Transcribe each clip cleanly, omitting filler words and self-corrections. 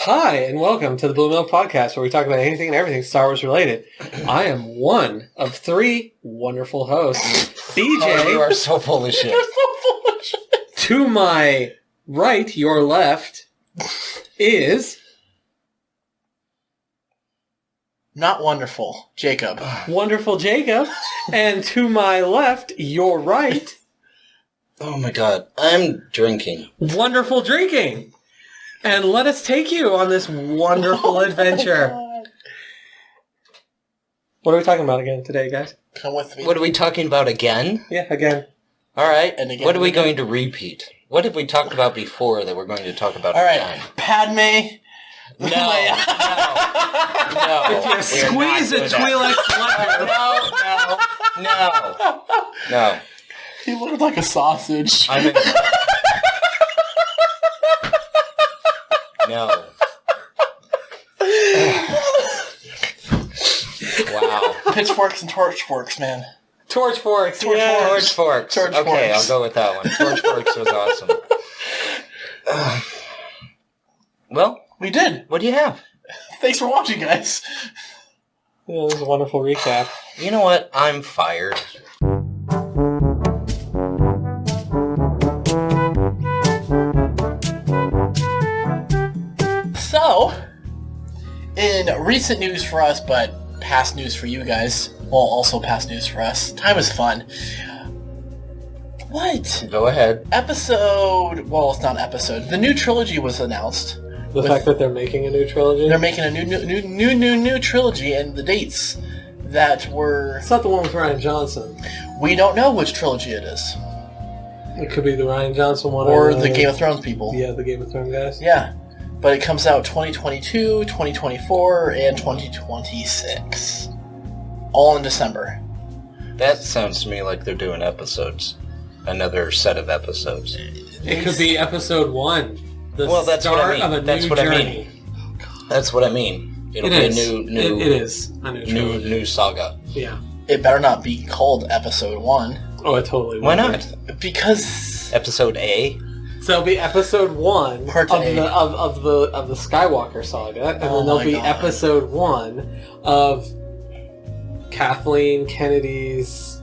Hi, and welcome to the BlueMilk podcast, where we talk about anything and everything Star Wars related. I am one of three wonderful hosts. BJ. Oh, you are so full of shit. To my right, your left, is... Not wonderful, Jacob. Wonderful Jacob. And to my left, your right... Oh my god, I'm drinking. Wonderful drinking. And let us take you on this wonderful adventure. What are we talking about again today, guys? Come with me. What are we talking about again? Yeah, again. Alright, And again, what are we again. going to repeat? What have we talked about before that we're going to talk about All right, again? Padme. No. If you squeeze a Twi'lek lemon. No. He looked like a sausage. I'm in... No. Wow. Pitchforks and torchforks, man. Torch forks. Torch forks. Torch Okay, forks. I'll go with that one. Torch forks was awesome. Well, We did. what do you have? Thanks for watching, guys. Yeah, this is a wonderful recap. You know what? I'm fired. So, in recent news for us, but past news for you guys, well, also past news for us, time is fun. What? Go ahead. Well, it's not an episode. The new trilogy was announced. The fact that they're making a new trilogy? They're making a new trilogy, and the dates that were... It's not the one with Ryan Johnson. We don't know which trilogy it is. It could be the Ryan Johnson one. Or the Game of Thrones people. Yeah, the Game of Thrones guys. Yeah. But it comes out 2022, 2024, and 2026. All in December. That sounds to me like they're doing episodes. Another set of episodes. It could be episode 1. The Well, that's what I start mean. of a That's new what I journey. mean. That's what I mean. It'll It be is. a new It is a new trilogy. new saga. Yeah. It better not be called Episode 1. Oh, it totally will. Why not? Because... Episode A? So it'll be episode 1 Part of A. the Skywalker saga, and Oh then there'll my be God. episode 1 of Kathleen Kennedy's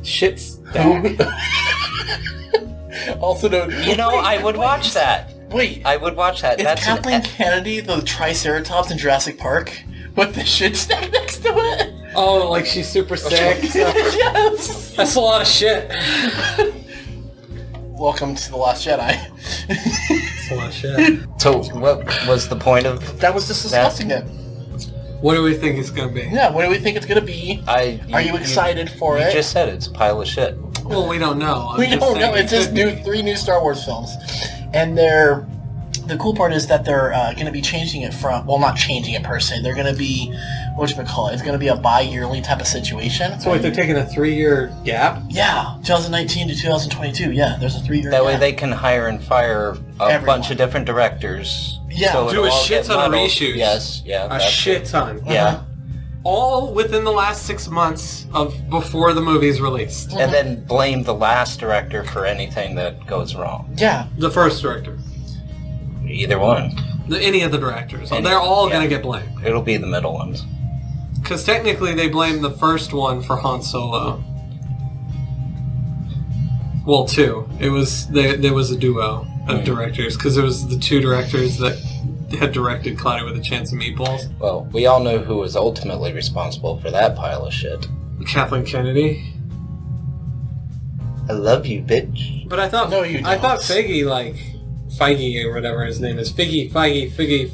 shit stack. Also known... You know, I would watch that. Wait, I would watch that. is That's Kathleen an... Kennedy the Triceratops in Jurassic Park? With the shit stack next to it? Oh, like she's super sick. Yes! That's a lot of shit. Welcome to The Last Jedi. That's a lot of shit. So, what was the point of... That was just discussing it. What do we think it's gonna be? Yeah, what do we think it's gonna be? Are you excited for You it? just said it's a pile of shit. Well, we don't know. I'm We just don't know. saying It's it just could be. 3 new Star Wars films, and the cool part is that they're going to be changing it from, well, not changing it per se. They're going to be, it's going to be a bi-yearly type of situation. So wait, they're taking a 3-year gap? Yeah, 2019 to 2022. Yeah, there's a 3-year. That way gap. they can hire and fire a Everyone. bunch of different directors. Yeah. So Do it'll a all shit get ton of muddled. reshoots. Yes, yeah. A that's shit it. ton. Yeah. All within the last 6 months of before the movie's released. And then blame the last director for anything that goes wrong. Yeah. The first director. Either one. Any of the directors. Any- They're all yeah. going to get blamed. It'll be the middle ones. Because technically they blamed the first one for Han Solo. Well, 2. There was a duo of directors. Because it was the 2 directors that had directed Cloudy with a Chance of Meatballs. Well, we all know who was ultimately responsible for that pile of shit. Kathleen Kennedy. I love you, bitch. But I thought No, you I don't. thought Feige or whatever his name is. Fugu. Figgy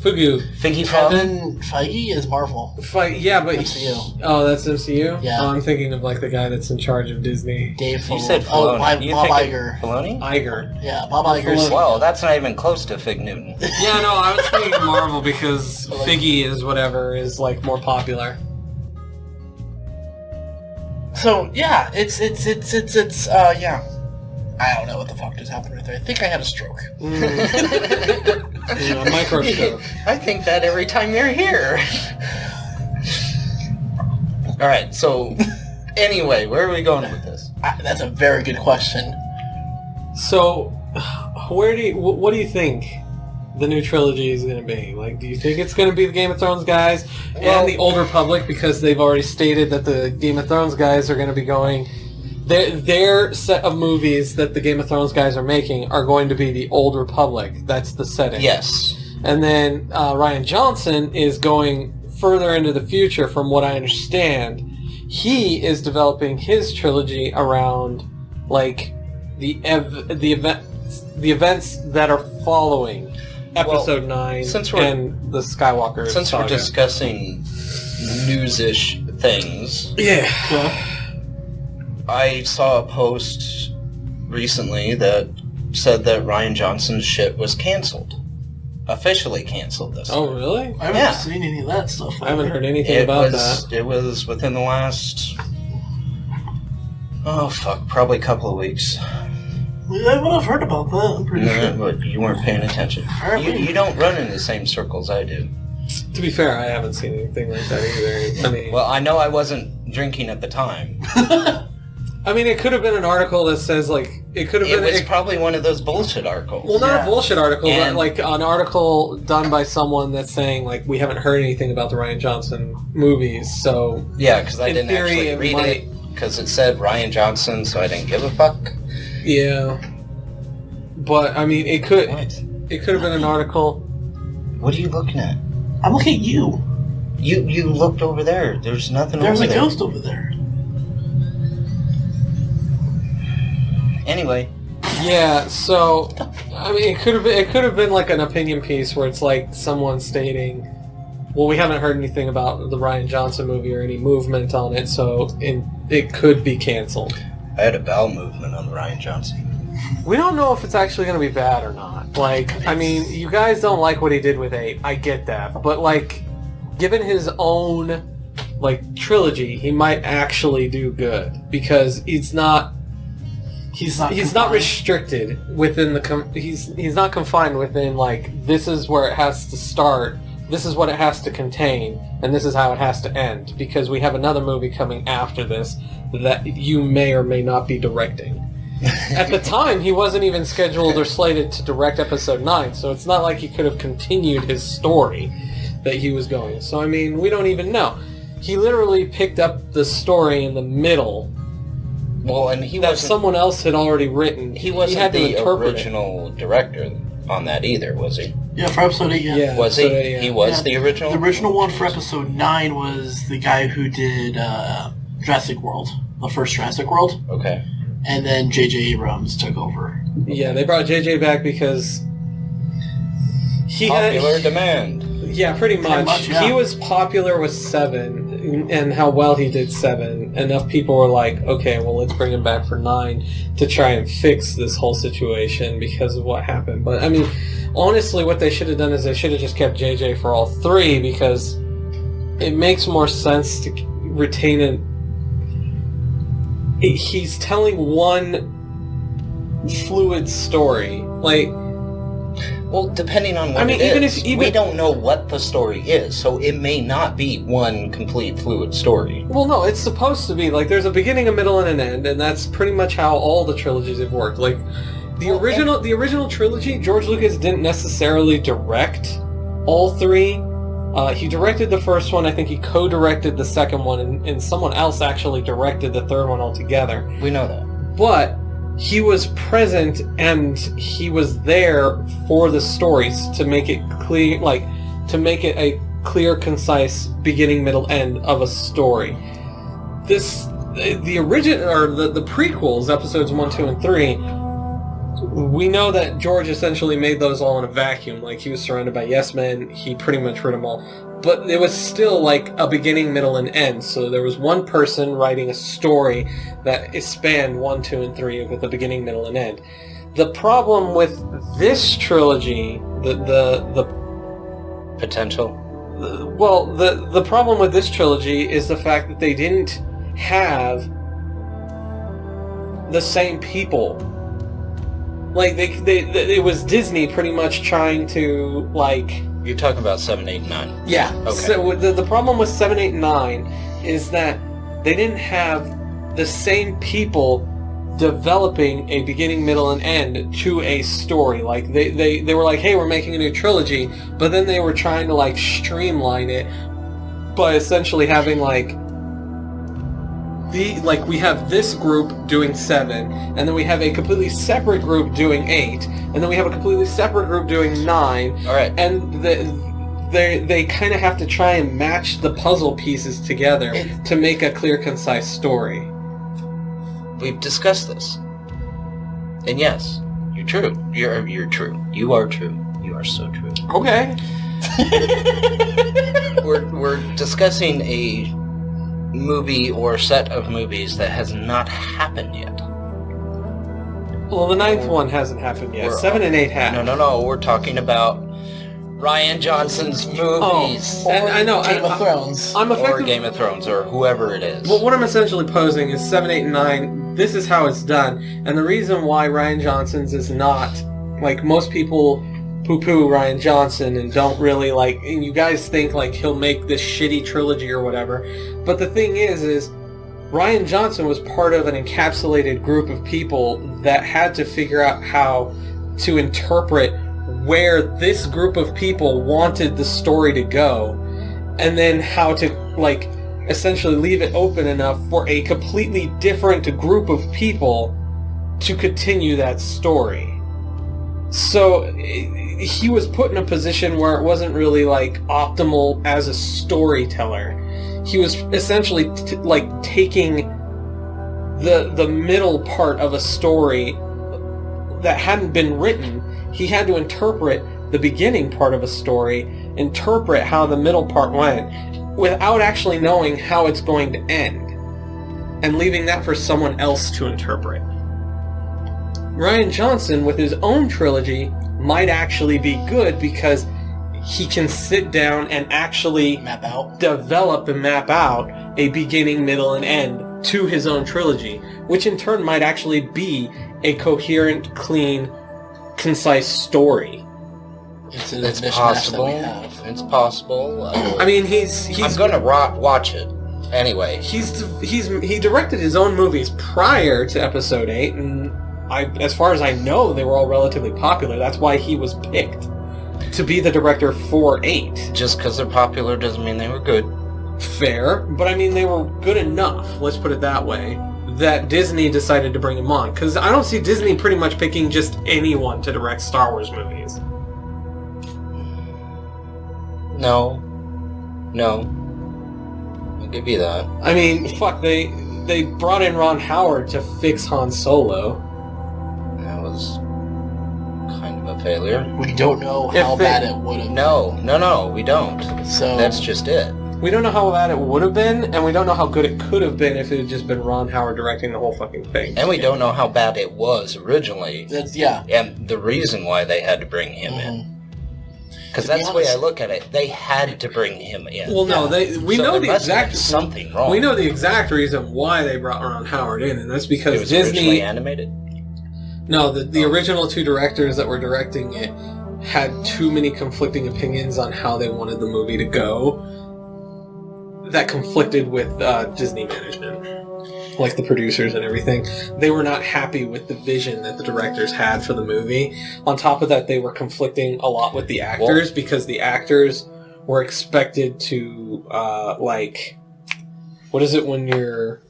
Frog? Kevin Feige is Marvel. Yeah, but MCU. Oh, that's MCU. Yeah. Oh, I'm thinking of like the guy that's in charge of Disney. Dave You Filoni. said Filoni. You Bob think Iger. Filoni? Iger. Yeah, Bob Iger's. Well, that's not even close to Fig Newton. Yeah, no, I was thinking Marvel because Figgy is whatever is like more popular. So yeah, it's yeah. I don't know what the fuck just happened right there. I think I had a stroke. Yeah, micro stroke. I think that every time you're here. Alright, so anyway, where are we going with this? That's a very good question. So, what do you think the new trilogy is going to be? Like, do you think it's going to be the Game of Thrones guys and the Old Republic, because they've already stated that the Game of Thrones guys are going to be going... Their set of movies that the Game of Thrones guys are making are going to be the Old Republic. That's the setting. Yes. And then Rian Johnson is going further into the future, from what I understand. He is developing his trilogy around, like, the events that are following Episode 9 and the Skywalker Since saga. we're discussing news-ish things... Yeah. I saw a post recently that said that Rian Johnson's shit was canceled. Officially canceled this. Oh, really? I haven't seen any of that stuff. I haven't heard anything about that. It was within the last... probably a couple of weeks. I would have heard about that, I'm pretty sure. But you weren't paying attention. You don't run in the same circles I do. To be fair, I haven't seen anything like that either. I mean... Well, I know I wasn't drinking at the time. I mean, it could have been an article that says, like... It was probably one of those bullshit articles. Well, not a bullshit article, but, like, an article done by someone that's saying, like, we haven't heard anything about the Rian Johnson movies, so... Yeah, because I didn't actually read it, because it said Rian Johnson, so I didn't give a fuck. Yeah. But, I mean, it could... What? It could have been an article... What are you looking at? I'm looking at you. You looked over there. There's nothing over there. There's a ghost over there. Anyway. Yeah, so I mean, it could have been like an opinion piece where it's like someone stating, well, we haven't heard anything about the Rian Johnson movie or any movement on it, so it could be canceled. I had a bowel movement on the Rian Johnson. We don't know if it's actually going to be bad or not. Like, I mean, you guys don't like what he did with 8. I get that, but like, given his own like trilogy, he might actually do good because he's not restricted within the he's not confined within like, this is where it has to start, this is what it has to contain, and this is how it has to end, because we have another movie coming after this that you may or may not be directing. At the time, he wasn't even scheduled or slated to direct Episode 9, so it's not like he could have continued his story that he was going. So I mean, we don't even know. He literally picked up the story in the middle. Well, and someone else had already written. He wasn't had the original director on that either, was he? Yeah, for Episode 8, yeah. Was he? He was the original? The original one for Episode 9 was the guy who did Jurassic World, the first Jurassic World. Okay. And then J.J. Abrams took over. Yeah, they brought J.J. back because Popular demand. Yeah, pretty much. Yeah. He was popular with 7, and how well he did 7. Enough people were like, okay, well, let's bring him back for 9 to try and fix this whole situation because of what happened. But, I mean, honestly, what they should have done is they should have just kept JJ for all 3 because it makes more sense to retain it. He's telling one fluid story. Like... Well, depending on what it is, we don't know what the story is, so it may not be one complete fluid story. Well, no, it's supposed to be. Like, there's a beginning, a middle, and an end, and that's pretty much how all the trilogies have worked. Like, the original trilogy, George Lucas didn't necessarily direct all 3. He directed the first one, I think he co-directed the second one, and someone else actually directed the third one altogether. We know that. But he was present and he was there for the stories to make it clear, like, to make it a clear, concise beginning, middle, end of a story. The original, or the prequels, episodes 1, 2, and 3, we know that George essentially made those all in a vacuum. Like, he was surrounded by yes men, he pretty much wrote them all. But it was still like a beginning, middle, and end. So there was one person writing a story that spanned 1, 2, and 3 with a beginning, middle, and end. The problem with this trilogy, the potential. The problem with this trilogy is the fact that they didn't have the same people. Like it was Disney pretty much trying to like. You're talking about 7, 8, 9. Yeah. Okay. So the problem with 7, 8, 9 is that they didn't have the same people developing a beginning, middle, and end to a story. Like they were like, hey, we're making a new trilogy, but then they were trying to like streamline it by essentially having like we have this group doing 7, and then we have a completely separate group doing 8, and then we have a completely separate group doing 9. All right. And they kind of have to try and match the puzzle pieces together to make a clear, concise story. We've discussed this. And yes, you're true. You're true. You are true. You are so true. Okay. We're discussing a movie or set of movies that has not happened yet. Well, the 9th one hasn't happened yet. 7 and 8 have. No. We're talking about Rian Johnson's movies. And I know. Game of Thrones. Or Game of Thrones, or whoever it is. Well, what I'm essentially posing is 7, 8, and 9, this is how it's done. And the reason why Rian Johnson's is not, like, most people poo-poo Rian Johnson and don't really, like, and you guys think, like, he'll make this shitty trilogy or whatever. But the thing is Rian Johnson was part of an encapsulated group of people that had to figure out how to interpret where this group of people wanted the story to go, and then how to, like, essentially leave it open enough for a completely different group of people to continue that story. So he was put in a position where it wasn't really, like, optimal as a storyteller. He was essentially taking the middle part of a story that hadn't been written. He had to interpret the beginning part of a story, interpret how the middle part went, without actually knowing how it's going to end, and leaving that for someone else to interpret. Rian Johnson, with his own trilogy, might actually be good because he can sit down and actually develop and map out a beginning, middle, and end to his own trilogy, which in turn might actually be a coherent, clean, concise story. It's possible. It's possible. I mean, he's. I'm gonna watch it anyway. He directed his own movies prior to Episode 8, and as far as I know, they were all relatively popular. That's why he was picked to be the director for 8. Just because they're popular doesn't mean they were good. Fair, but I mean, they were good enough, let's put it that way, that Disney decided to bring him on. Because I don't see Disney pretty much picking just anyone to direct Star Wars movies. No. I'll give you that. I mean, fuck, they brought in Ron Howard to fix Han Solo. That was kind of a failure. We don't know how bad it would have been. No, we don't. So that's just it. We don't know how bad it would have been, and we don't know how good it could have been if it had just been Ron Howard directing the whole fucking thing. And we don't know how bad it was originally. Yeah. And the reason why they had to bring him in. Because that's the way I look at it. They had to bring him in. Well, no, we know the exact something wrong. We know the exact reason why they brought Ron Howard in, and that's because it was Disney originally animated. No, the original 2 directors that were directing it had too many conflicting opinions on how they wanted the movie to go. That conflicted with Disney management, like the producers and everything. They were not happy with the vision that the directors had for the movie. On top of that, they were conflicting a lot with the actors because the actors were expected to, what is it when you're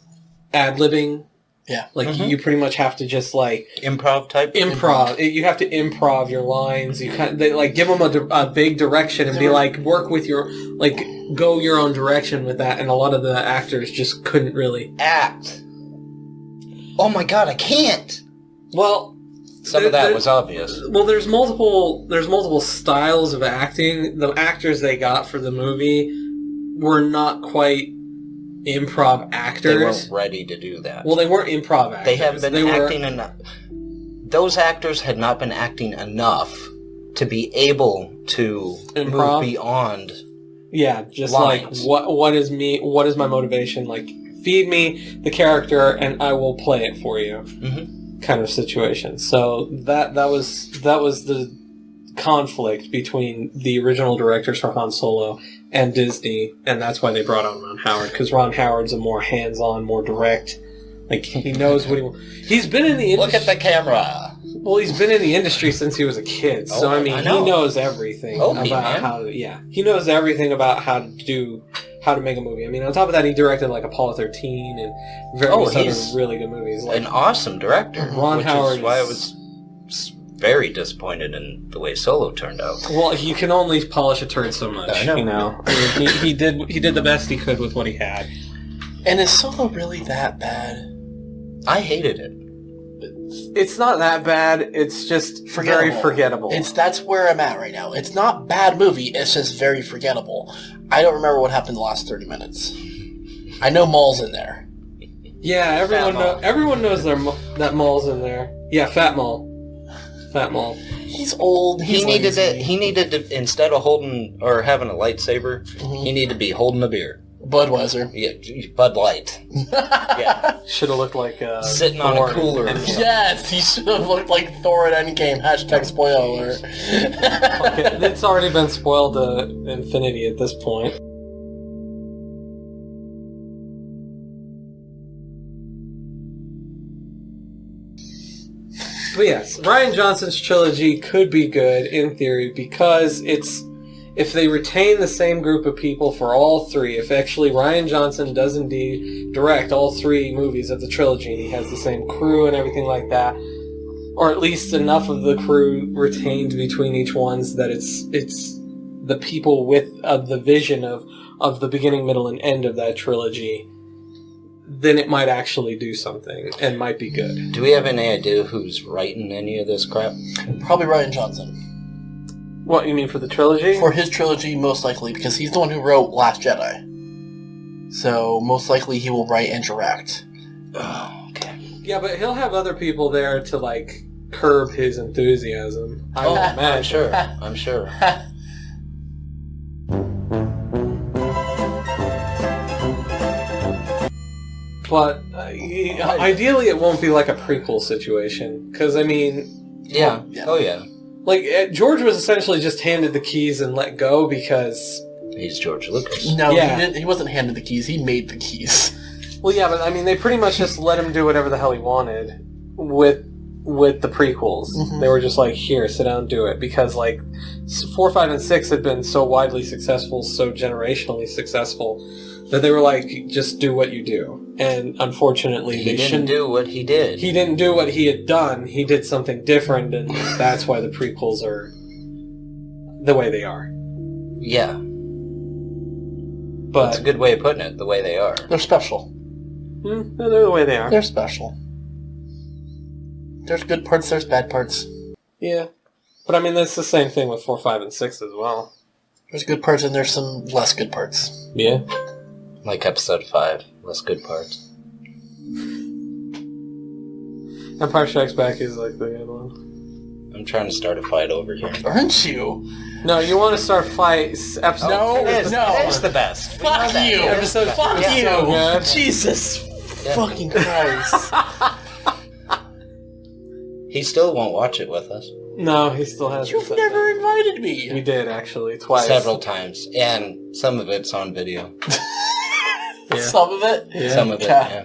ad-libbing? Yeah. You pretty much have to just, improv type? Improv. You have to improv your lines. You they give them a vague direction and be like, work with your, go your own direction with that. And a lot of the actors just couldn't really act. Oh my god, I can't! Well, some of that was obvious. Well, there's multiple styles of acting. The actors they got for the movie were not quite improv actors. They weren't ready to do that. Well, they weren't improv actors. They haven't been acting enough. Those actors had not been acting enough to be able to move beyond. Yeah, just lines. what is my motivation? Feed me the character and I will play it for you. Mm-hmm. Kind of situation. So that was the conflict between the original directors for Han Solo and Disney, and that's why they brought on Ron Howard, because Ron Howard's a more hands-on, more direct Like, he knows what he's been in the industry. Look at the camera. Well, he's been in the industry since he was a kid, so I mean, he knows everything about how. Yeah, he knows everything about how to make a movie. I mean, on top of that, he directed like Apollo 13 and various other really good movies. Like, an awesome director. Ron Howard. Is why I was very disappointed in the way Solo turned out. Well, you can only polish a turd so much. I know. You know, I mean, he did the best he could with what he had. And is Solo really that bad? I hated it. It's not that bad. It's just very forgettable. That's where I'm at right now. It's not a bad movie. It's just very forgettable. I don't remember what happened the last 30 minutes. I know Maul's in there. Yeah, everyone knows that Maul's in there. Yeah, Fat Maul. Fat Maul. He's old. He needed to, instead of holding or having a lightsaber, he needed to be holding a beer. Budweiser. Yeah, Bud Light. Yeah. Should have looked like sitting on a cooler. Yes, he should have looked like Thor at Endgame. # spoiler. Okay, it's already been spoiled to infinity at this point. But yes, Rian Johnson's trilogy could be good in theory because if they retain the same group of people for all three, if actually Rian Johnson does indeed direct all three movies of the trilogy, and he has the same crew and everything like that, or at least enough of the crew retained between each ones that it's the people with the vision of the beginning, middle, and end of that trilogy, then it might actually do something and might be good. Do we have any idea who's writing any of this crap? Probably Rian Johnson. What, you mean for the trilogy? For his trilogy, most likely, because he's the one who wrote Last Jedi. So, most likely he will write and direct. Oh, okay. Yeah, but he'll have other people there to, like, curb his enthusiasm. I'm sure. I'm sure. But, ideally it won't be like a prequel situation. Because, I mean... Yeah. Oh, yeah. Like, George was essentially just handed the keys and let go because... He's George Lucas. No, he wasn't handed the keys. He made the keys. Well, yeah, but I mean, they pretty much just let him do whatever the hell he wanted with the prequels. Mm-hmm. They were just like, here, sit down and do it. Because, like, 4, 5, and 6 had been so widely successful, so generationally successful, that they were like, just do what you do. And unfortunately, he didn't do what he did. He didn't do what he had done. He did something different, and that's why the prequels are the way they are. Yeah. But that's a good way of putting it, the way they are. They're special. They're the way they are. They're special. There's good parts, there's bad parts. Yeah. But I mean, that's the same thing with 4, 5, and 6 as well. There's good parts and there's some less good parts. Yeah. Like episode 5, less good parts. Empire Strikes Back is like the good one. I'm trying to start a fight over here. Aren't you? No, you want to start fights. Episode no, it's the best. Fuck you. Episode fuck you. So good. Jesus fucking Christ. He still won't watch it with us. No, he still hasn't. You've never invited me. We did, actually, twice. Several times. And some of it's on video. Yeah. Some of it? Yeah. Some of it, yeah.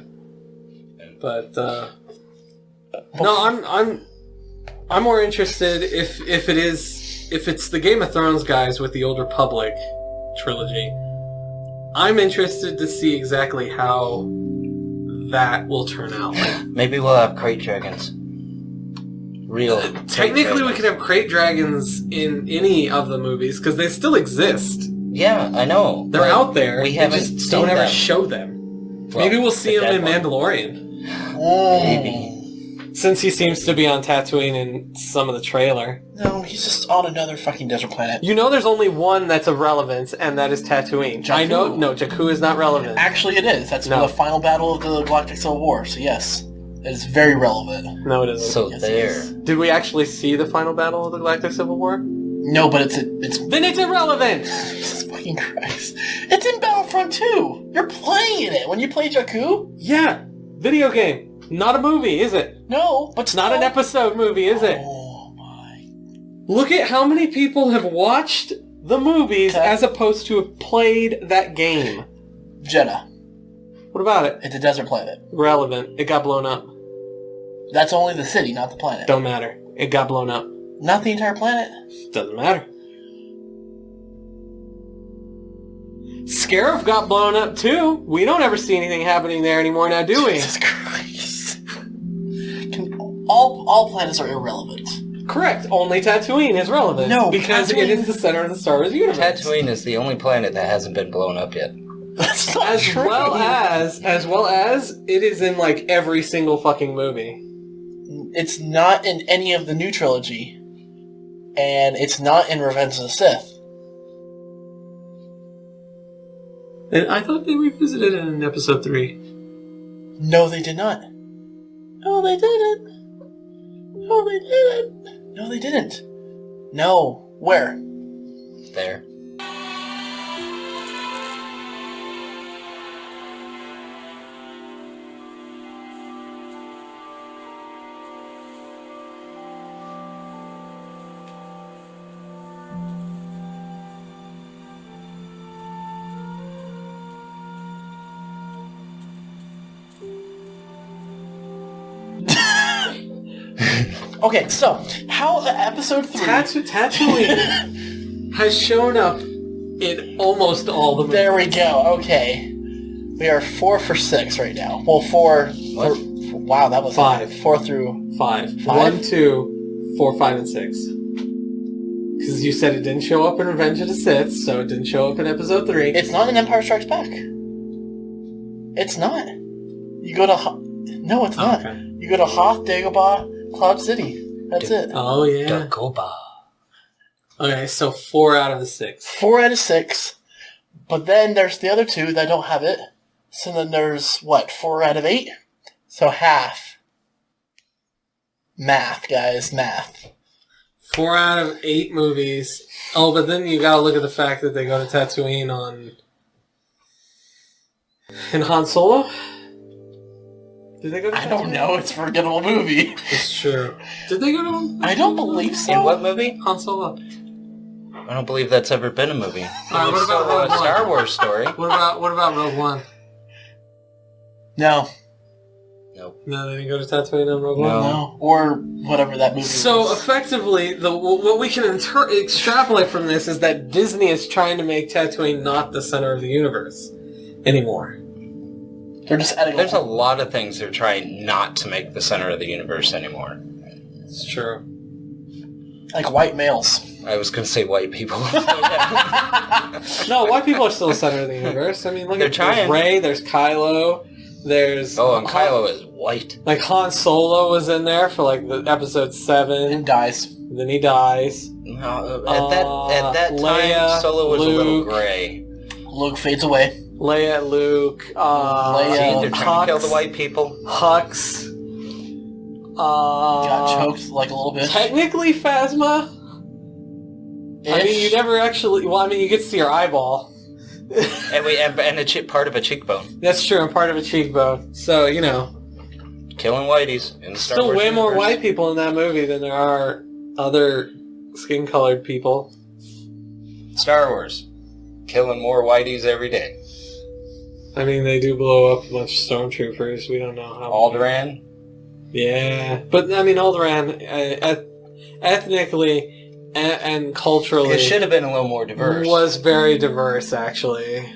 But, no, I'm more interested if it's the Game of Thrones guys with the Old Republic trilogy. I'm interested to see exactly how that will turn out. Maybe we'll have crate dragons. Real. Technically, we could have crate dragons in any of the movies because they still exist. Yeah, I know. They're out there. We haven't just don't ever show them. Well, maybe we'll see him in Mandalorian. Maybe. Since he seems to be on Tatooine in some of the trailer. No, he's just on another fucking desert planet. You know there's only one that's of relevance, and that is Tatooine. Jakku. I know, no, Jakku is not relevant. Actually, it is. That's the final battle of the Galactic Civil War, so yes. It is very relevant. No, it isn't. So yes, there. Did we actually see the final battle of the Galactic Civil War? No, but it's Then it's irrelevant! Jesus fucking Christ. It's in Battlefront 2! You're playing in it when you play Jakku? Yeah! Video game. Not a movie, is it? No, but not an episode movie, is it? Oh my. Look at how many people have watched the movies as opposed to have played that game. Jenna. What about it? It's a desert planet. Relevant. It got blown up. That's only the city, not the planet. Don't matter. It got blown up. Not the entire planet. Doesn't matter. Scarif got blown up too. We don't ever see anything happening there anymore now, do we? Jesus Christ. All planets are irrelevant. Correct. Only Tatooine is relevant. No, because it is the center of the Star Wars universe. Tatooine is the only planet that hasn't been blown up yet. That's not As true. well as it is in like every single fucking movie. It's not in any of the new trilogy. And it's not in Revenge of the Sith. And I thought they revisited it in Episode 3. No, they did not. No, they didn't. No, they didn't. No, they didn't. No. Where? There. Okay, so, how Episode 3... Tatooine has shown up in almost all the movies. There we go, okay. We are 4 for 6 right now. Well, 4... What? Wow, that was... 5. 4 through... 5. 5? 1, 2, 4, 5, and 6. Because you said it didn't show up in Revenge of the Sith, so it didn't show up in Episode 3. It's not in Empire Strikes Back. It's not. You go to... No, it's not. Okay. You go to Hoth, Dagobah, Cloud City. That's it. Oh, yeah. Dagobah. Okay, so 4 out of the 6. 4 out of 6. But then there's the other 2 that don't have it. So then there's, 4 out of 8? So half. Math, guys, math. 4 out of 8 movies. Oh, but then you gotta look at the fact that they go to Tatooine in Han Solo? Did they go to Tatooine? I don't know, it's a forgettable movie. It's true. Did they go to I don't believe so. In what movie? Han Solo? I don't believe that's ever been a movie. Alright, what about Still Rogue a One? Star Wars story. What about Rogue One? No. Nope. No, they didn't go to Tatooine on Rogue One? No. No. Or whatever that movie So was. effectively, what we can extrapolate from this is that Disney is trying to make Tatooine not the center of the universe anymore. They're just adding There's a lot of things they're trying not to make the center of the universe anymore. It's true. like white males. I was going to say white people. No, white people are still the center of the universe. I mean, look They're at trying. There's Rey, there's Kylo, there's... Oh, and Kylo is white. Like, Han Solo was in there for, like, the episode 7. And dies. Then he dies. No, at that time, Leia, Solo was a little Luke. gray. Luke fades away. Leia, Luke, Leia, See, they're trying to kill the Hux, white people. Hux. Got choked like a little bit. Technically, Phasma. I mean, you never actually... Well, I mean, you get to see her eyeball. and part of a cheekbone. That's true, and part of a cheekbone. So, you know. Killing whiteys in the Star Still Wars way more universe. white people in that movie than there are other skin-colored people. Star Wars. Killing more whiteys every day. I mean, they do blow up a bunch of stormtroopers. We don't know how. Alderaan. Yeah. But, I mean, Alderaan, ethnically and culturally... It should have been a little more diverse. Was very diverse, actually.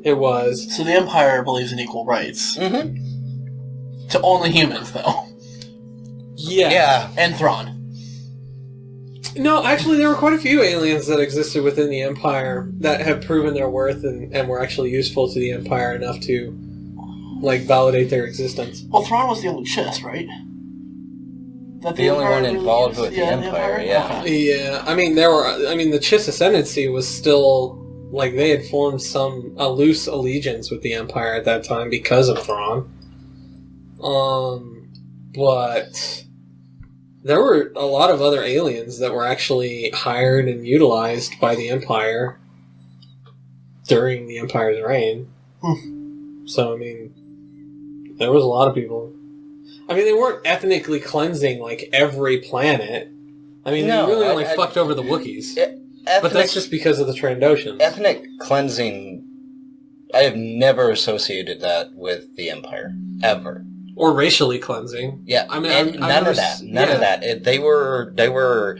It was. So the Empire believes in equal rights. Mm-hmm. To only humans, though. Yeah. Yeah. And Thrawn. No, actually, there were quite a few aliens that existed within the Empire that have proven their worth and were actually useful to the Empire enough to, like, validate their existence. Well, Thrawn was the only Chiss, right? That The only Empire one really involved used? with the Empire, yeah. Okay. Yeah, I mean, the Chiss Ascendancy was still, like, they had formed a loose allegiance with the Empire at that time because of Thrawn. But there were a lot of other aliens that were actually hired and utilized by the Empire during the Empire's reign. So, I mean, there was a lot of people. I mean, they weren't ethnically cleansing, like, every planet. I mean, No, they really only I- fucked over the Wookiees. But that's just because of the Trandoshan. Ethnic cleansing, I don't think, is the right word. But that's just because of the Trandoshan. That's true. Ethnic cleansing I have never associated that with the Empire ever. Or racially cleansing. Yeah, I mean, none of that. None of that. They were.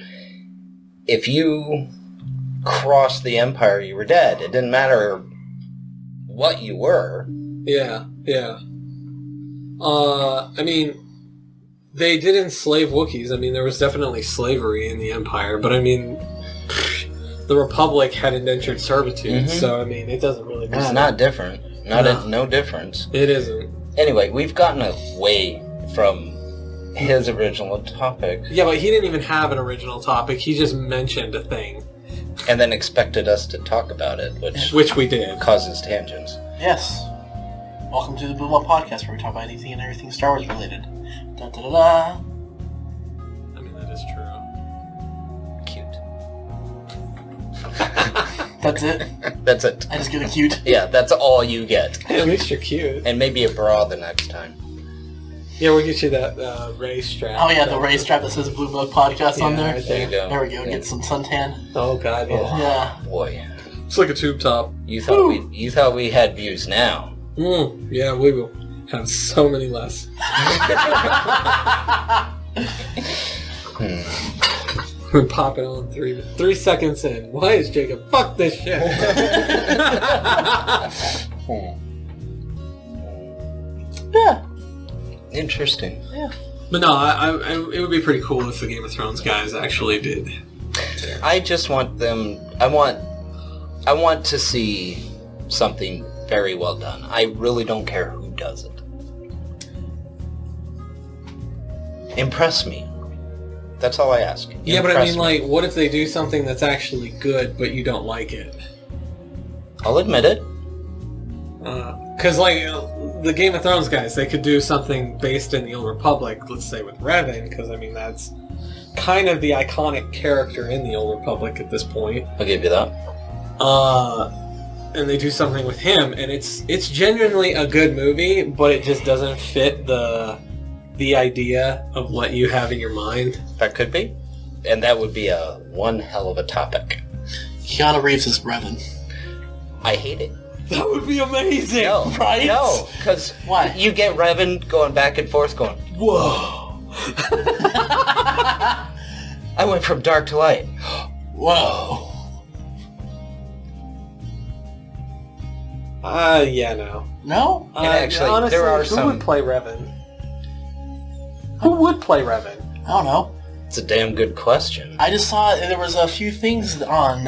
If you crossed the Empire, you were dead. It didn't matter what you were. Yeah. I mean, they did enslave Wookiees. I mean, there was definitely slavery in the Empire, but I mean, the Republic had indentured servitude, so I mean, it doesn't really matter. It's not different. No difference. It isn't. Anyway, we've gotten away from his original topic. Yeah, but he didn't even have an original topic. He just mentioned a thing. And then expected us to talk about it, which we did. Causes tangents. Yes. Welcome to the BlueMilk podcast, where we talk about anything and everything Star Wars related. Da da da da. I mean, that is true. Cute. That's it? That's it. I just get a cute. Yeah, that's all you get. Hey, at least you're cute. And maybe a bra the next time. Yeah, we'll get you that Ray strap. Oh yeah, the Ray strap that says BlueMilk podcast on there. Right There you go. There we go. Yeah. Get some suntan. Oh god, yeah. Oh, Yeah. boy. It's like a tube top. You thought we had views now. Yeah, we will have so many less. We're popping on 3 seconds in. Why is Jacob? Fuck this shit. Yeah. Interesting. Yeah. But no, I it would be pretty cool if the Game of Thrones guys actually did. I just want them. I want to see something very well done. I really don't care who does it. Impress me. That's all I ask. Yeah, but I Impress mean, me. like, what if they do something that's actually good, but you don't like it? I'll admit it. Because, like, the Game of Thrones guys, they could do something based in the Old Republic, let's say with Revan, because, I mean, that's kind of the iconic character in the Old Republic at this point. I'll give you that. And they do something with him, and it's genuinely a good movie, but it just doesn't fit the idea of what you have in your mind. That could be. And that would be one hell of a topic. Keanu Reeves is Revan. I hate it. That would be amazing, No, right? No, because Why? you get Revan going back and forth going, whoa. I went from dark to light. Whoa. Yeah, no. No? And actually, honestly, there are who some... would play Revan? Who would play Revan? I don't know. It's a damn good question. I just saw there was a few things on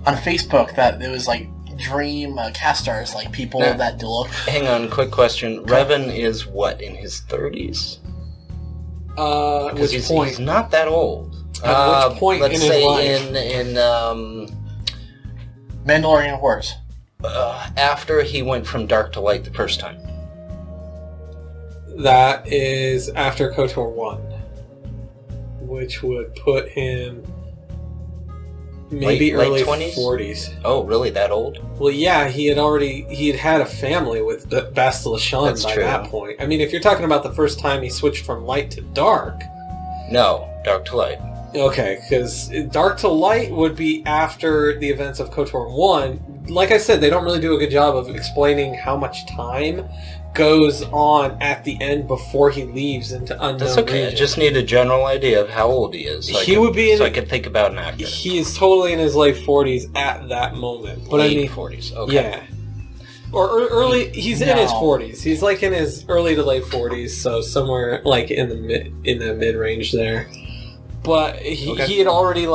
Facebook that it was like dream cast stars, like people Yeah. that look. Hang on, quick question. Revan is what, in his 30s? Because Which point? he's not that old. At which point let's in his say life? in Mandalorian Wars. after he went from dark to light the first time. That is after KOTOR 1, which would put him maybe Late early 20s? 40s. Oh, really? That old? Well, yeah, he had had a family with Bastila Shan That's by true. that point. I mean, if you're talking about the first time he switched from light to dark, No, dark to light. okay, because dark to light would be after the events of KOTOR 1. Like I said, they don't really do a good job of explaining how much time goes on at the end before he leaves into unknown That's okay. regions. I just need a general idea of how old he is. So He would be in- so I can think about an actor. He is totally in his late 40s at that moment. But Late I mean, 40s. Okay. yeah. Or early, he's in his 40s. He's like in his early to late 40s, so somewhere like in the mid range there. But he had already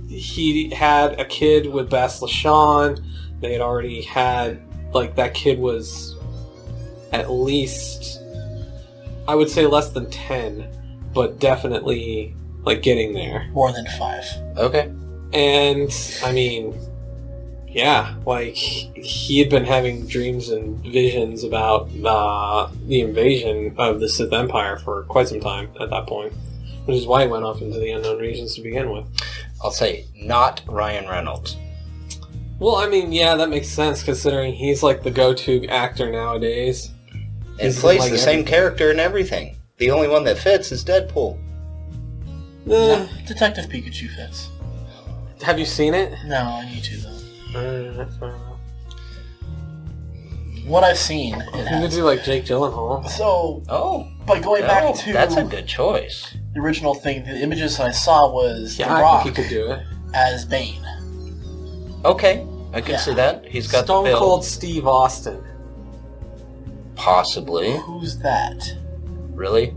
he had a kid with Bastila Shan. They had already had that kid was at least, I would say, less than 10, but definitely getting there. More than 5. Okay. And I mean, yeah, he had been having dreams and visions about the invasion of the Sith Empire for quite some time at that point, which is why he went off into the unknown regions to begin with. I'll say not Ryan Reynolds. Well, I mean, yeah, that makes sense considering he's the go-to actor nowadays. And He's plays in, the same character and everything. The only one that fits is Deadpool. No, Detective Pikachu fits. Have you seen it? No, I need to though. Fair enough. what I've seen, it You could has. do like Jake Gyllenhaal. So, Oh. but going back to That's a good choice. the original thing, the images I saw was Yeah, The I Rock think he could do it. as Bane. Okay, I can Yeah. see that. He's got Stone the build. Cold Steve Austin. Possibly. Who's that? Really?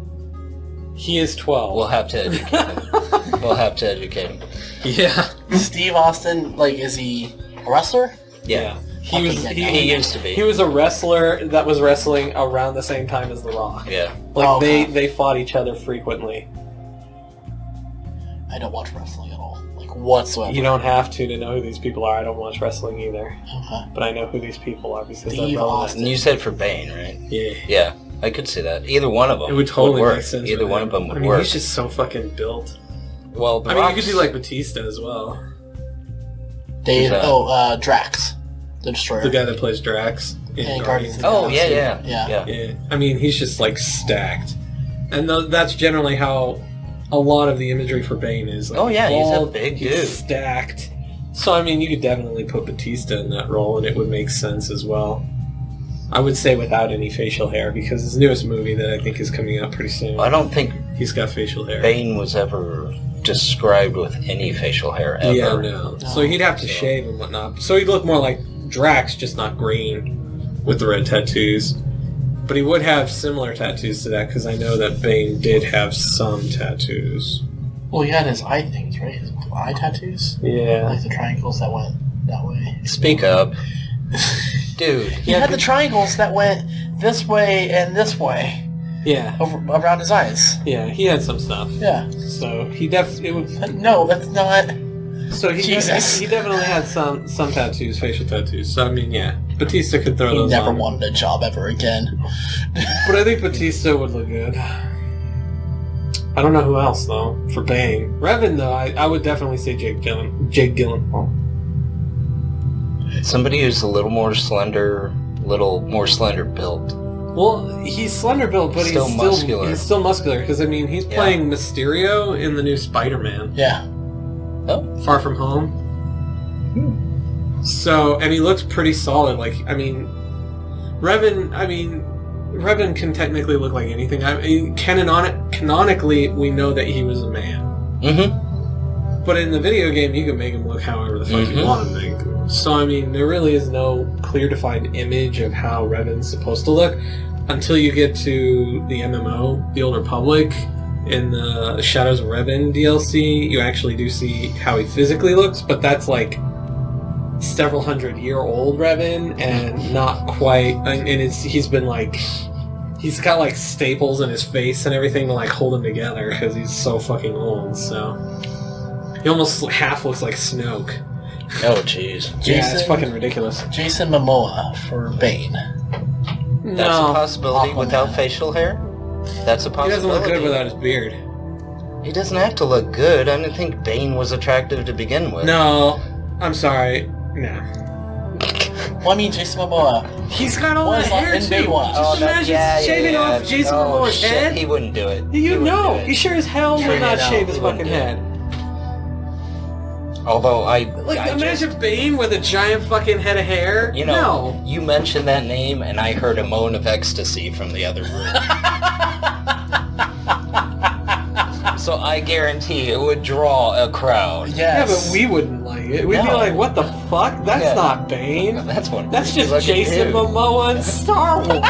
He is 12. We'll have to educate him. We'll have to educate him. Yeah. Steve Austin, like, is he a wrestler? Yeah. He was. Okay, He used to be. He was a wrestler that was wrestling around the same time as The Rock. Yeah. Like Oh, okay. they fought each other frequently. I don't watch wrestling at all, like whatsoever. You don't have to know who these people are. I don't watch wrestling either, Okay. but I know who these people are because Steve they're relevant. Austin. And you said for Bane, right? Yeah. Yeah, I could see that. Either one of them It would totally work. make sense. Either with one him. of them would I mean, work. he's just so fucking built. Well, the I mean, Rock's- you could do like Batista as well. Dave. Who's that? Oh, Drax, the Destroyer. The guy that plays Drax in And Guardians. Guardians Oh of the yeah, Galaxy. yeah, Yeah. yeah. Yeah. I mean, he's just like stacked, and that's generally how a lot of the imagery for Bane is. Like, Oh, yeah, he's a bald, big he's dude. stacked. So I mean, you could definitely put Batista in that role, and it would make sense as well. I would say without any facial hair, because his newest movie that I think is coming out pretty soon, I don't think he's got facial hair. Bane was ever described with any facial hair ever. Yeah, no. So he'd have to shave and whatnot. So he'd look more like Drax, just not green, with the red tattoos. But he would have similar tattoos to that, because I know that Bane did have some tattoos. Well, he had his eye things, right? His eye tattoos, Yeah. like the triangles that went that way. Speak up, dude. He had the triangles that went this way and this way Yeah. around his eyes. Yeah, he had some stuff. Yeah. So he it would. No, that's not. So he Jesus. he definitely had some tattoos, facial tattoos. So I mean, yeah, Batista could throw He those never on. wanted a job ever again. But I think Batista would look good. I don't know who else though for Bane. Revan though, I would definitely say Jake Gyllenhaal. Somebody who's a little more slender built. Well, he's slender built, but Still muscular. He's still muscular because I mean he's Yeah. playing Mysterio in the new Spider-Man, Yeah. Far From Home. So, and he looks pretty solid. Like, I mean, Revan can technically look like anything. I mean, canonically, we know that he was a man. Mm-hmm. But in the video game, you can make him look however the fuck you want him to make. So, I mean, there really is no clear defined image of how Revan's supposed to look until you get to the MMO, The Old Republic. In the Shadows of Revan DLC, you actually do see how he physically looks, but that's like several 100-year-old Revan, and not quite. And he's been like, he's got like staples in his face and everything to like hold him together because he's so fucking old. So he almost half looks like Snoke. Oh, jeez. Yeah, it's fucking ridiculous. Jason Momoa for Bane. That's a possibility Aquaman. without facial hair. That's a He possibility. doesn't look good without his beard. He doesn't have to look good. I didn't think Bane was attractive to begin with. No, I'm sorry. No. Well, I mean, Jason Momoa. He's got all Was that like hair in too. Baywatch. Just imagine shaving off Jason Momoa's shit, head. He wouldn't do it. You wouldn't know, do it. he sure as hell would Yeah, not no, shave his he wouldn't fucking do it. head. Although Like, imagine Bane with a giant fucking head of hair. You know, you mentioned that name, and I heard a moan of ecstasy from the other room. So I guarantee it would draw a crowd. No. Yeah, Yes. but we wouldn't like it. We'd be No. like, what the fuck? That's Yeah. not Bane. That's what. That's just looking Jason dude. Momoa in Star Wars.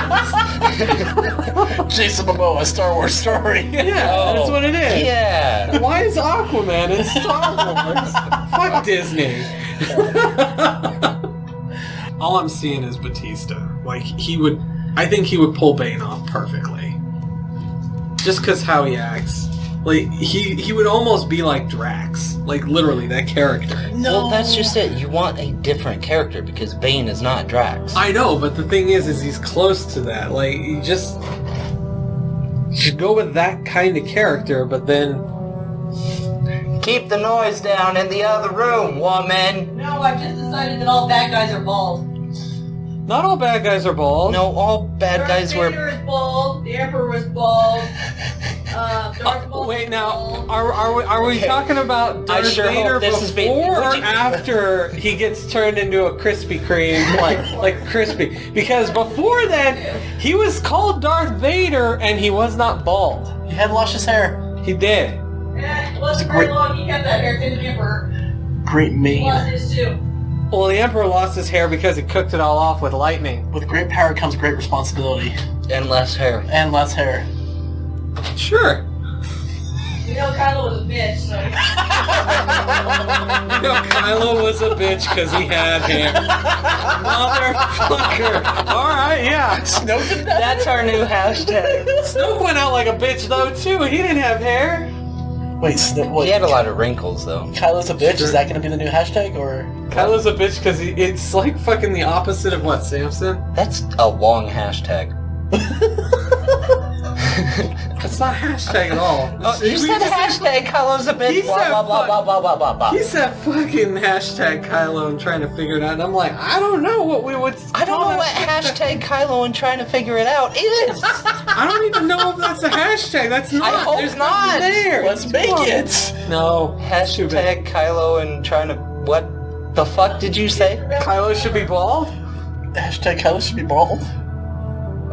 Jason Momoa, Star Wars story. Yeah, Oh, that's what it is. Yeah. Why is Aquaman in Star Wars? Fuck Disney. All I'm seeing is Batista. Like, I think he would pull Bane off perfectly. Just because how he acts. Like, he would almost be like Drax. Like, literally, that character. No. Well, that's just it. You want a different character because Bane is not Drax. I know, but the thing is he's close to that. Like, you should go with that kind of character, but then... Keep the noise down in the other room, woman. No, I've just decided that all bad guys are bald. Not all bad guys are bald. No, all bad guys were... Vader is bald. The Emperor was bald. Darth Maul Wait, was now, bald. are we Okay. talking about Darth sure hope Vader this is being- before or Would you- after he gets turned into a Krispy Kreme, like crispy? Because before then, he was called Darth Vader and he was not bald. He had lost his hair. He did. Yeah, it wasn't very long. He kept that hair to the Emperor. Great He lost mane. his too. Well, the Emperor lost his hair because he cooked it all off with lightning. With great power comes great responsibility. And less hair. And less hair. Sure. You know Kylo was a bitch, so... Kylo was a bitch because he had hair. Motherfucker. Alright, yeah. Snoke did that? That's our new hashtag. Snoke went out like a bitch though too. He didn't have hair. Wait, Snoke, He had a lot of wrinkles, though. Kylo's a bitch? Is that going to be the new hashtag, or...? Kylo's a bitch because it's like fucking the opposite of what, Samson? That's a long hashtag. That's not hashtag at all. Oh, you said hashtag Kylo's a bitch, He blah, said blah, blah, fuck- blah, blah, blah, blah, blah. He said fucking hashtag Kylo and trying to figure it out, and I'm like, I don't know what we would. I don't know what hashtag Kylo and trying to figure it out is. I don't even know if that's a hashtag. That's not. I hope There's not. nothing there. Let's It's make wrong. it! No. Stupid. Hashtag Kylo and trying to... What the fuck did you say? Kylo should be bald. Hashtag Kylo should be bald.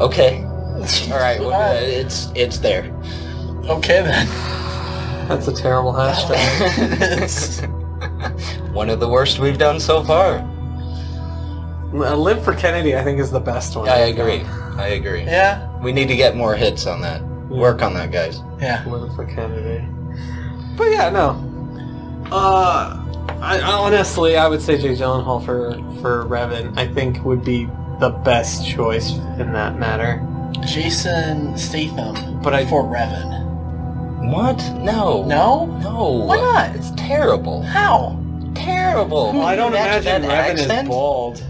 Okay. Alright, well, it's there. Okay, then. That's a terrible hashtag. One of the worst we've done so far. Live for Kennedy, I think, is the best one. I agree. Yeah? We need to get more hits on that. Work on that, guys. Yeah. Live for Kennedy. But yeah, no. I honestly, I would say Jake Gyllenhaal for Revan. I think would be the best choice in that matter. Jason Statham But for Revan. What? No. No? No. Why not? It's terrible. How? Terrible. Well, I don't Match imagine that Revan accent? is bald.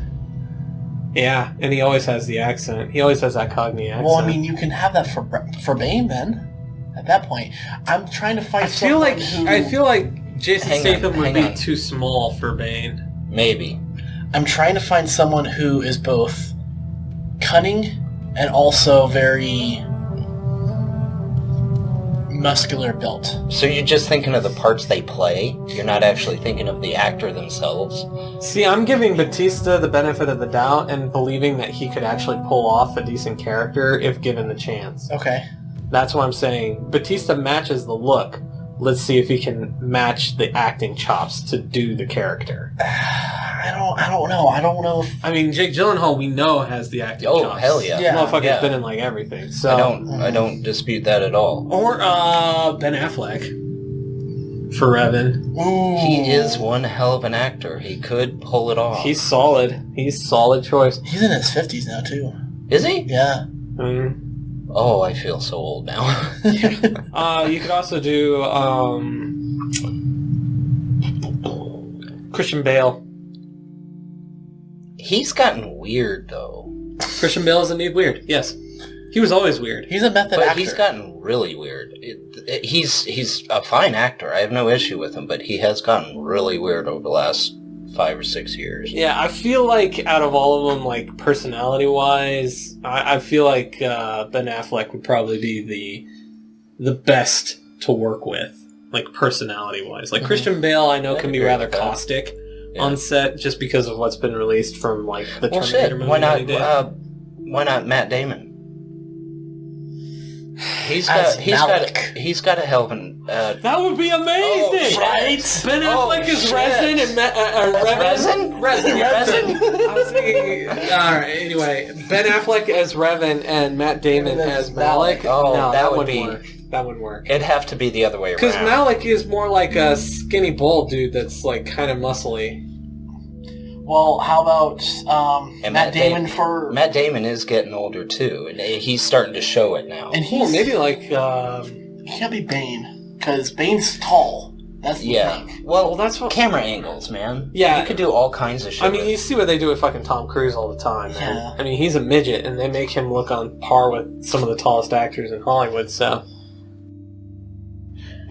Yeah, and he always has the accent. He always has that Cockney accent. Well, I mean, you can have that for Bane then. At that point, I'm trying to find. I feel like Jason Hang on, Statham would hang be on. too small for Bane. Maybe. I'm trying to find someone who is both cunning and also very muscular built. So you're just thinking of the parts they play? You're not actually thinking of the actor themselves? See, I'm giving Batista the benefit of the doubt and believing that he could actually pull off a decent character if given the chance. Okay. That's what I'm saying. Batista matches the look. Let's see if he can match the acting chops to do the character. I don't know. I don't know if... I mean, Jake Gyllenhaal, we know, has the acting Oh, chops. hell yeah. Yeah. Motherfucker's Yeah. been in like everything. So I don't dispute that at all. Or Ben Affleck for Revan. Ooh. He is one hell of an actor. He could pull it off. He's solid. He's solid choice. He's in his 50s now, too. Is he? Yeah. I mean, Oh, I feel so old now. you could also do Christian Bale. He's gotten weird, though. Christian Bale is indeed weird. Yes, he was always weird. He's a method But actor. he's gotten really weird. He's a fine actor. I have no issue with him, but he has gotten really weird over the last 5 or 6 years. Yeah, I feel like out of all of them, like personality-wise, I feel like Ben Affleck would probably be the best to work with, like personality-wise. Like Christian Bale, I know I'd can be agree rather with that. caustic Yeah. on set just because of what's been released from like the Well, Terminator shit. movie. Why that he did. why not Matt Damon? He's As got Malik. he's got a hell of an That would be amazing, Oh, right? Ben Oh, Affleck is shit. Resin and Resin? Resin. Resin? I was thinking. All right. Anyway, Ben Affleck as Revan and Matt Damon as Malik. Oh, no, that would wouldn't be- work. That wouldn't work. It'd have to be the other way around. Because Malik is more like a skinny bald dude that's like kind of muscly. Well, how about And Matt Damon for... Matt Damon is getting older too, and he's starting to show it now. And Or he's... maybe like. He can't be Bane, because Bane's tall. That's the Yeah. thing. Well, that's what. camera angles, man. Yeah. You could do all kinds of shit. I mean, with- you see what they do with fucking Tom Cruise all the time, man. Yeah. I mean, he's a midget, and they make him look on par with some of the tallest actors in Hollywood. So,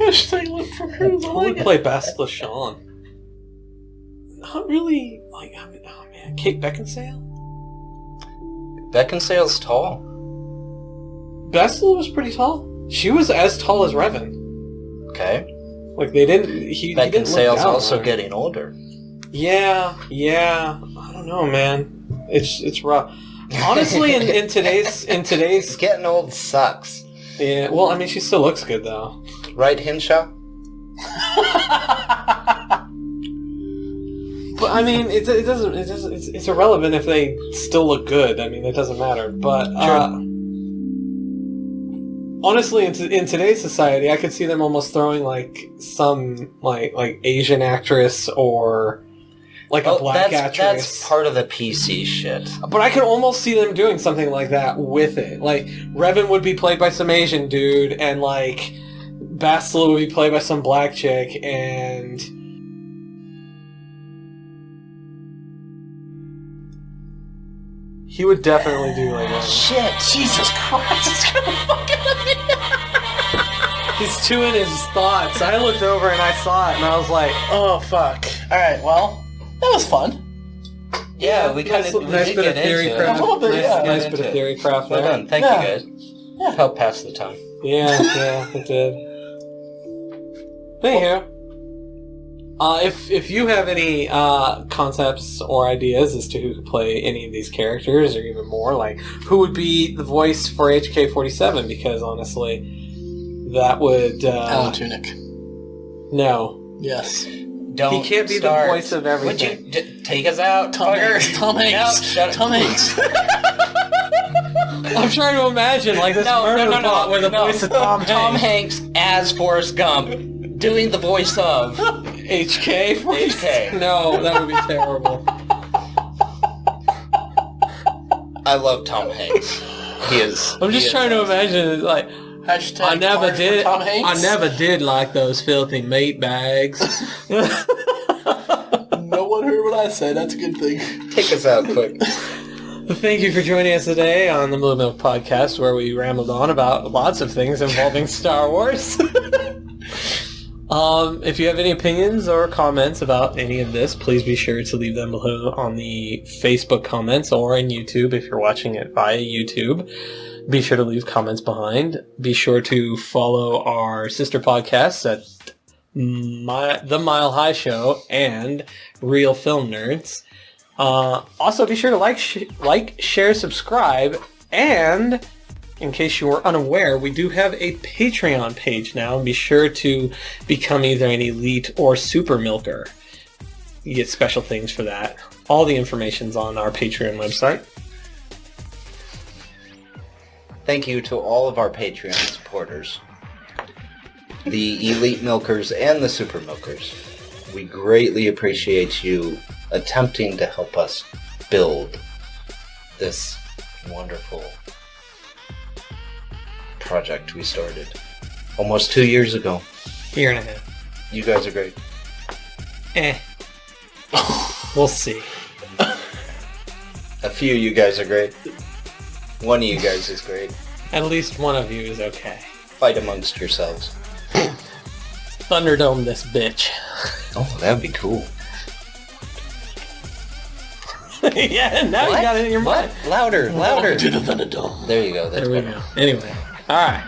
Hashtag look for Cruise. who would play best LaShawn? Not really. Like, I mean, oh man, Kate Beckinsale. Beckinsale's tall. Bastila was pretty tall. She was as tall as Revan. Okay. Like, they didn't... He didn't look Beckinsale's down also on her. getting older. Yeah. I don't know, man. It's rough. Honestly, in today's... Getting old sucks. Yeah, well, I mean, she still looks good, though. Right, Hinshaw? But, I mean, it's irrelevant if they still look good. I mean, it doesn't matter. But, honestly, in today's society, I could see them almost throwing, like, some, like Asian actress or... like a black actress. That's part of the PC shit. But I could almost see them doing something like that with it. Like, Revan would be played by some Asian dude, and, like, Bastila would be played by some black chick, and... he would definitely do, like, that. Shit, Jesus Christ, it's gonna fucking... He's chewing his thoughts. I looked over and I saw it, and I was like, oh, fuck. Alright, well, that was fun. Yeah, we kind of nice bit of theory craft. A little bit, yeah. Nice bit of theory craft Well there. done. Thank you, guys. Yeah. Help pass the time. Yeah, it did. Anyhow, if you have any concepts or ideas as to who could play any of these characters, or even more, like who would be the voice for HK-47, because honestly, that would... Alan Tudyk. No. Yes. Don't He can't be start. the voice of everything. Would you take us out? Tom Hanks. Tom Hanks. No, shut Tom Hanks. I'm trying to imagine, like, this murder plot with the voice of Tom Hanks. Tom Hanks as Forrest Gump, doing the voice of... HK? HK. No, that would be terrible. I love Tom Hanks. He is... I'm just trying to imagine, it's like... Hashtag I never hard for did. Tom Hanks. I never did like those filthy meat bags. No one heard what I said. That's a good thing. Take us out quick. Thank you for joining us today on the BlueMilk podcast, where we rambled on about lots of things involving Star Wars. If you have any opinions or comments about any of this, please be sure to leave them below on the Facebook comments or in YouTube if you're watching it via YouTube. Be sure to leave comments behind. Be sure to follow our sister podcasts at The Mile High Show and Real Film Nerds. Also, be sure to like, share, subscribe, and in case you were unaware, we do have a Patreon page now. Be sure to become either an elite or super milker. You get special things for that. All the information's on our Patreon website. Thank you to all of our Patreon supporters, the Elite Milkers and the Super Milkers. We greatly appreciate you attempting to help us build this wonderful project we started almost 2 years ago. Year and a half. You guys are great. We'll see. A few of you guys are great. One of you guys is great. At least one of you is okay. Fight amongst yourselves. Thunderdome this bitch. Oh, that'd be cool. Yeah, now What? you got it in your mind. What? Louder, louder. To the Thunderdome. There you go. That's There we better. go. Anyway. Alright.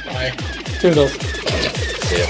Bye. Toodles. See ya.